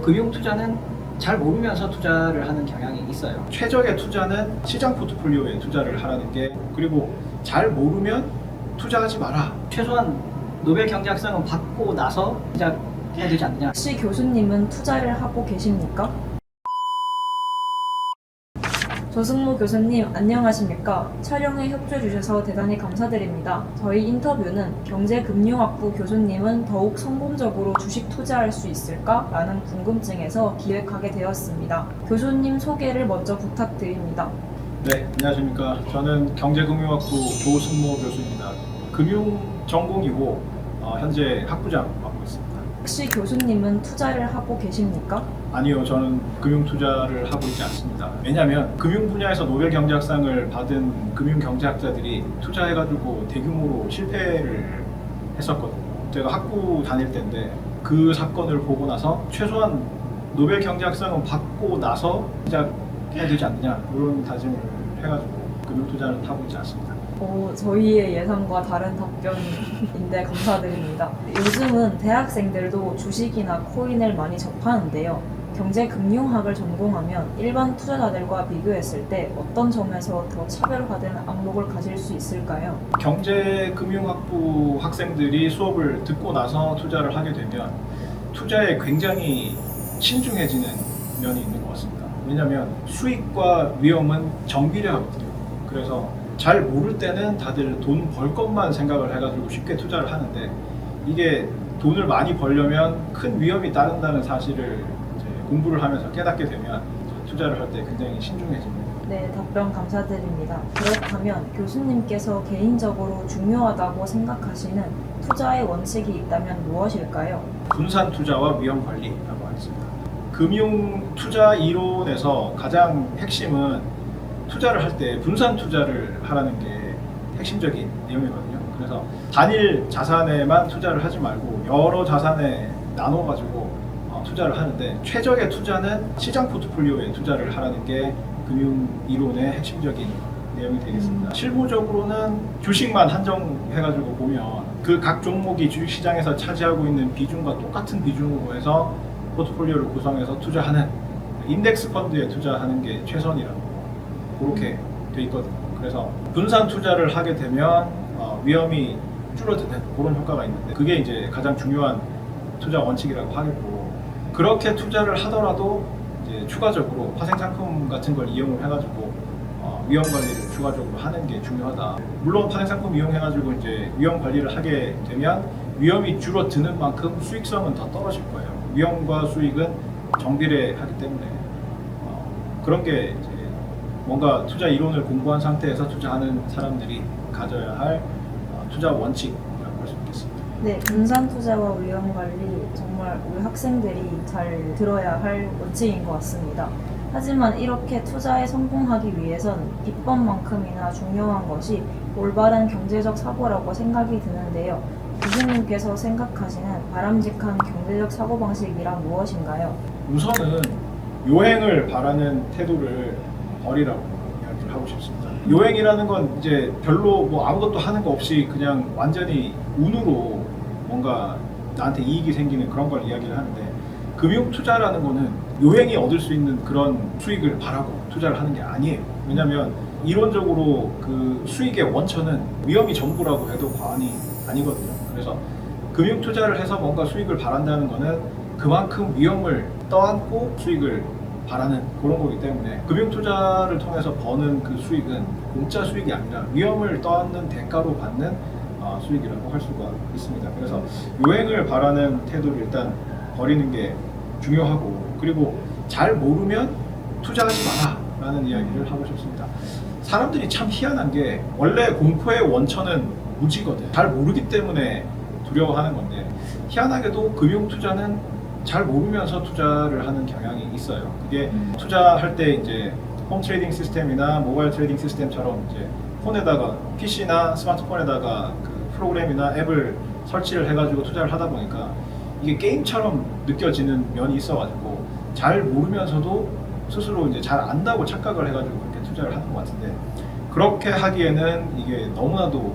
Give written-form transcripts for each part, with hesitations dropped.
금융 투자는 잘 모르면서 투자를 하는 경향이 있어요. 최적의 투자는 시장 포트폴리오에 투자를 하라는 게, 그리고 잘 모르면 투자하지 마라. 최소한 노벨 경제학상은 받고 나서 시작해야 되지 않느냐. 혹시 교수님은 투자를 하고 계십니까? 조승모 교수님 안녕하십니까? 촬영에 협조해 주셔서 대단히 감사드립니다. 저희 인터뷰는 경제금융학부 교수님은 더욱 성공적으로 주식 투자할 수 있을까? 라는 궁금증에서 기획하게 되었습니다. 교수님 소개를 먼저 부탁드립니다. 네, 안녕하십니까. 저는 경제금융학부 조승모 교수입니다. 금융 전공이고 현재 학부장 맡고 있습니다. 혹시 교수님은 투자를 하고 계십니까? 아니요, 저는 금융 투자를 하고 있지 않습니다. 왜냐하면 금융 분야에서 노벨 경제학상을 받은 금융 경제학자들이 투자해가지고 대규모로 실패를 했었거든요. 제가 학부 다닐 때인데 그 사건을 보고 나서 최소한 노벨 경제학상은 받고 나서 시작해야 되지 않느냐, 이런 다짐을 해가지고 금융 투자는 하고 있지 않습니다. 저희의 예상과 다른 답변인데 감사드립니다. 요즘은 대학생들도 주식이나 코인을 많이 접하는데요. 경제금융학을 전공하면 일반 투자자들과 비교했을 때 어떤 점에서 더 차별화된 안목을 가질 수 있을까요? 경제금융학부 학생들이 수업을 듣고 나서 투자를 하게 되면 투자에 굉장히 신중해지는 면이 있는 것 같습니다. 왜냐하면 수익과 위험은 정비례하거든요. 그래서 잘 모를 때는 다들 돈 벌 것만 생각을 해가지고 쉽게 투자를 하는데, 이게 돈을 많이 벌려면 큰 위험이 따른다는 사실을 이제 공부를 하면서 깨닫게 되면 투자를 할 때 굉장히 신중해집니다. 네, 답변 감사드립니다. 그렇다면 교수님께서 개인적으로 중요하다고 생각하시는 투자의 원칙이 있다면 무엇일까요? 분산 투자와 위험 관리라고 하겠습니다. 금융 투자 이론에서 가장 핵심은 투자를 할 때 분산 투자를 하라는 게 핵심적인 내용이거든요. 그래서 단일 자산에만 투자를 하지 말고 여러 자산에 나눠가지고 투자를 하는데, 최적의 투자는 시장 포트폴리오에 투자를 하라는 게 금융 이론의 핵심적인 내용이 되겠습니다. 실무적으로는 주식만 한정해가지고 보면 그 각 종목이 주식시장에서 차지하고 있는 비중과 똑같은 비중으로 해서 포트폴리오를 구성해서 투자하는 인덱스 펀드에 투자하는 게 최선이라고 그렇게 돼 있거든요. 그래서 분산 투자를 하게 되면 위험이 줄어드는 그런 효과가 있는데, 그게 이제 가장 중요한 투자 원칙이라고 하겠고, 그렇게 투자를 하더라도 이제 추가적으로 파생 상품 같은 걸 이용을 해가지고 위험 관리를 추가적으로 하는 게 중요하다. 물론 파생 상품 이용해가지고 이제 위험 관리를 하게 되면 위험이 줄어드는 만큼 수익성은 더 떨어질 거예요. 위험과 수익은 정비례하기 때문에 그런 게 이제 뭔가 투자 이론을 공부한 상태에서 투자하는 사람들이 가져야 할 투자 원칙이라고 할 수 있겠습니다. 네, 분산 투자와 위험 관리 정말 우리 학생들이 잘 들어야 할 원칙인 것 같습니다. 하지만 이렇게 투자에 성공하기 위해선 비법만큼이나 중요한 것이 올바른 경제적 사고라고 생각이 드는데요. 교수님께서 생각하시는 바람직한 경제적 사고방식이란 무엇인가요? 우선은 요행을 바라는 태도를 버리라고 이야기를 하고 싶습니다. 요행이라는 건 이제 별로 뭐 아무것도 하는 거 없이 그냥 완전히 운으로 뭔가 나한테 이익이 생기는 그런 걸 이야기를 하는데, 금융 투자라는 거는 요행이 얻을 수 있는 그런 수익을 바라고 투자를 하는 게 아니에요. 왜냐하면 이론적으로 그 수익의 원천은 위험이 전부라고 해도 과언이 아니거든요. 그래서 금융 투자를 해서 뭔가 수익을 바란다는 거는 그만큼 위험을 떠안고 수익을 바라는 그런 거기 때문에, 금융 투자를 통해서 버는 그 수익은 공짜 수익이 아니라 위험을 떠안는 대가로 받는 수익이라고 할 수가 있습니다. 그래서 요행을 바라는 태도를 일단 버리는 게 중요하고, 그리고 잘 모르면 투자하지 마라 라는 이야기를 하고 싶습니다. 사람들이 참 희한한 게, 원래 공포의 원천은 무지거든. 잘 모르기 때문에 두려워하는 건데, 희한하게도 금융 투자는 잘 모르면서 투자를 하는 경향이 있어요. 그게 투자할 때 이제 홈 트레이딩 시스템이나 모바일 트레이딩 시스템처럼 이제 폰에다가, PC나 스마트폰에다가 그 프로그램이나 앱을 설치를 해가지고 투자를 하다 보니까 이게 게임처럼 느껴지는 면이 있어가지고 잘 모르면서도 스스로 이제 잘 안다고 착각을 해가지고 그렇게 투자를 하는 것 같은데, 그렇게 하기에는 이게 너무나도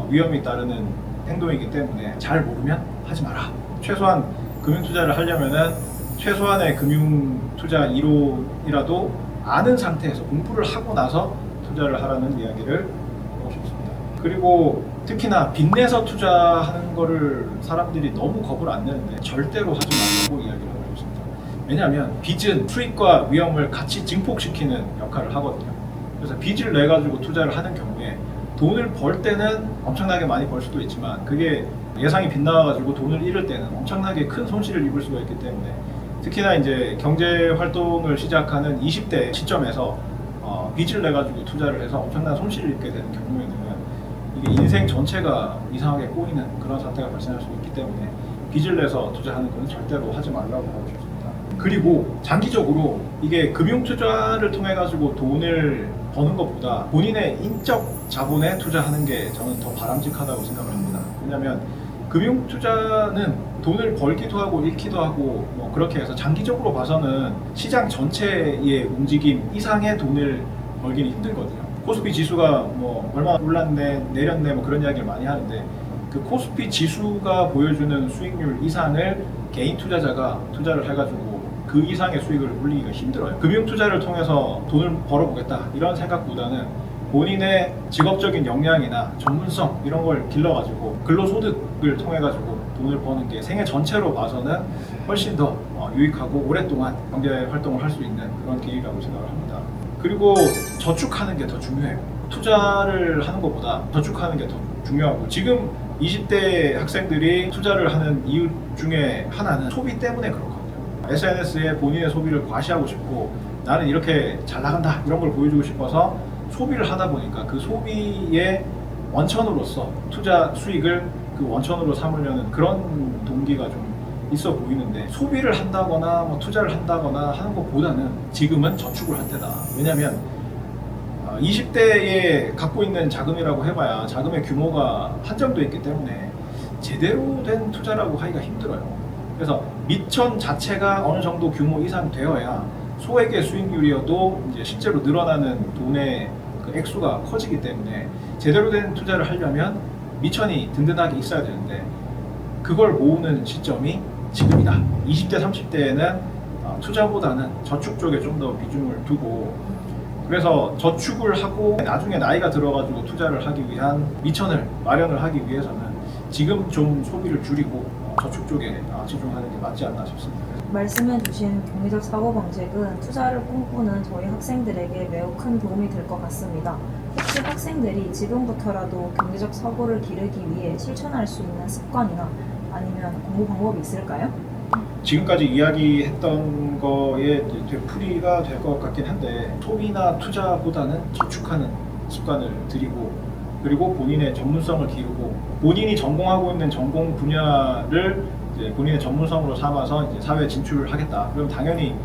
위험이 따르는 행동이기 때문에 잘 모르면 하지 마라. 최소한 금융 투자를 하려면은 최소한의 금융 투자 이론이라도 아는 상태에서 공부를 하고 나서 투자를 하라는 이야기를 하고 싶습니다. 그리고 특히나 빚내서 투자하는 거를 사람들이 너무 겁을 안 내는데 절대로 하지 말라고 이야기를 하고 싶습니다. 왜냐하면 빚은 수익과 위험을 같이 증폭시키는 역할을 하거든요. 그래서 빚을 내 가지고 투자를 하는 경우에 돈을 벌 때는 엄청나게 많이 벌 수도 있지만 그게 예상이 빗나가 가지고 돈을 잃을 때는 엄청나게 큰 손실을 입을 수가 있기 때문에 특히나 이제 경제 활동을 시작하는 20대 시점에서 빚을 내 가지고 투자를 해서 엄청난 손실을 입게 되는 경우에는 이게 인생 전체가 이상하게 꼬이는 그런 사태가 발생할 수 있기 때문에 빚을 내서 투자하는 것은 절대로 하지 말라고 하고 싶습니다. 그리고 장기적으로 이게 금융 투자를 통해 가지고 돈을 버는 것보다 본인의 인적 자본에 투자하는 게 저는 더 바람직하다고 생각을 합니다. 왜냐하면 금융 투자는 돈을 벌기도 하고 잃기도 하고 뭐 그렇게 해서 장기적으로 봐서는 시장 전체의 움직임 이상의 돈을 벌기는 힘들거든요. 코스피 지수가 뭐 얼마 올랐네 내렸네 뭐 그런 이야기를 많이 하는데 그 코스피 지수가 보여주는 수익률 이상을 개인 투자자가 투자를 해가지고 그 이상의 수익을 올리기가 힘들어요. 금융 투자를 통해서 돈을 벌어보겠다 이런 생각보다는 본인의 직업적인 역량이나 전문성 이런 걸 길러가지고 근로소득을 통해가지고 돈을 버는 게 생애 전체로 봐서는 훨씬 더 유익하고 오랫동안 경제 활동을 할 수 있는 그런 길이라고 생각을 합니다. 그리고 저축하는 게 더 중요해요. 투자를 하는 것보다 저축하는 게 더 중요하고 지금 20대 학생들이 투자를 하는 이유 중에 하나는 소비 때문에 그렇거든요. SNS에 본인의 소비를 과시하고 싶고 나는 이렇게 잘 나간다 이런 걸 보여주고 싶어서 소비를 하다 보니까 그 소비의 원천으로서 투자 수익을 그 원천으로 삼으려는 그런 동기가 좀 있어 보이는데 소비를 한다거나 뭐 투자를 한다거나 하는 것보다는 지금은 저축을 할 때다. 왜냐하면 20대에 갖고 있는 자금이라고 해봐야 자금의 규모가 한정돼 있기 때문에 제대로 된 투자라고 하기가 힘들어요. 그래서 미천 자체가 어느 정도 규모 이상 되어야 소액의 수익률이어도 이제 실제로 늘어나는 돈의 그 액수가 커지기 때문에 제대로 된 투자를 하려면 미천이 든든하게 있어야 되는데 그걸 모으는 시점이 지금이다. 20대, 30대에는 투자보다는 저축 쪽에 좀 더 비중을 두고 그래서 저축을 하고 나중에 나이가 들어가지고 투자를 하기 위한 미천을 마련을 하기 위해서는 지금 좀 소비를 줄이고 저축 쪽에 집중하는 게 맞지 않나 싶습니다. 말씀해주신 경제적 사고방식은 투자를 꿈꾸는 저희 학생들에게 매우 큰 도움이 될 것 같습니다. 혹시 학생들이 지금부터라도 경제적 사고를 기르기 위해 실천할 수 있는 습관이나 아니면 공부 방법이 있을까요? 지금까지 이야기했던 거에 되풀이가 될 것 같긴 한데 소비나 투자보다는 저축하는 습관을 들이고 그리고 본인의 전문성을 기르고 본인이 전공하고 있는 전공 분야를 이제 본인의 전문성으로 삼아서 이제 사회에 진출을 하겠다. 그럼 당연히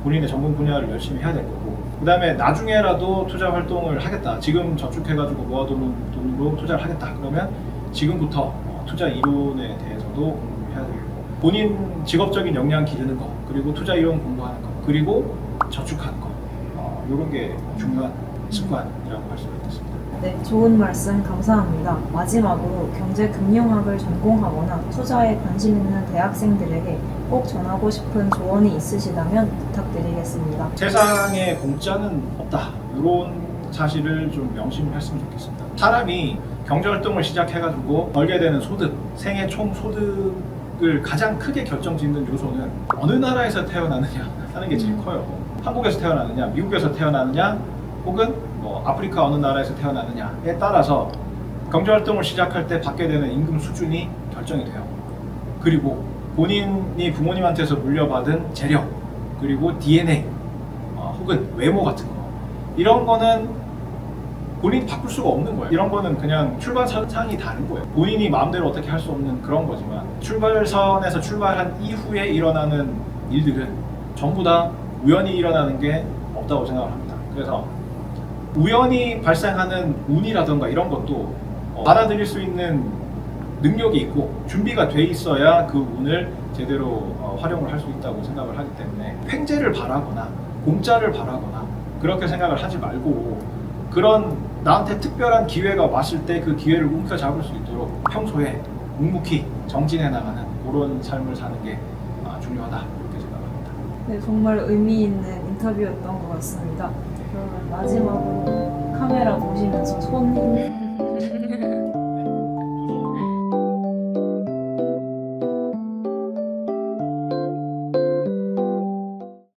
본인의 전공 분야를 열심히 해야 될 거고 그 다음에 나중에라도 투자 활동을 하겠다. 지금 저축해가지고 모아두는 돈으로 투자를 하겠다. 그러면 지금부터 투자 이론에 대해서도 공부해야 되겠고 본인 직업적인 역량 기르는 거 그리고 투자 이론 공부하는 거 그리고 저축하는 거 이런 게 중요한 습관이라고 할 수가 있겠습니다. 네, 좋은 말씀 감사합니다. 마지막으로 경제금융학을 전공하거나 투자에 관심 있는 대학생들에게 꼭 전하고 싶은 조언이 있으시다면 부탁드리겠습니다. 세상에 공짜는 없다. 이런 사실을 좀 명심했으면 좋겠습니다. 사람이 경제활동을 시작해가지고 벌게 되는 소득, 생애 총 소득을 가장 크게 결정짓는 요소는 어느 나라에서 태어나느냐 하는 게 제일 커요. 한국에서 태어나느냐, 미국에서 태어나느냐, 혹은 뭐 아프리카 어느 나라에서 태어나느냐에 따라서 경제활동을 시작할 때 받게 되는 임금 수준이 결정이 돼요. 그리고 본인이 부모님한테서 물려받은 재력, 그리고 DNA, 혹은 외모 같은 거 이런 거는 본인이 바꿀 수가 없는 거예요. 이런 거는 그냥 출발선상이 다른 거예요. 본인이 마음대로 어떻게 할 수 없는 그런 거지만 출발선에서 출발한 이후에 일어나는 일들은 전부 다 우연히 일어나는 게 없다고 생각을 합니다. 그래서 우연히 발생하는 운이라던가 이런 것도 받아들일 수 있는 능력이 있고 준비가 돼 있어야 그 운을 제대로 활용을 할 수 있다고 생각을 하기 때문에 횡재를 바라거나 공짜를 바라거나 그렇게 생각을 하지 말고 그런 나한테 특별한 기회가 왔을 때 그 기회를 움켜잡을 수 있도록 평소에 묵묵히 정진해 나가는 그런 삶을 사는 게 중요하다 이렇게 생각합니다. 네, 정말 의미 있는 인터뷰였던 것 같습니다. 그러면 마지막으로 카메라 보시면서 손 힘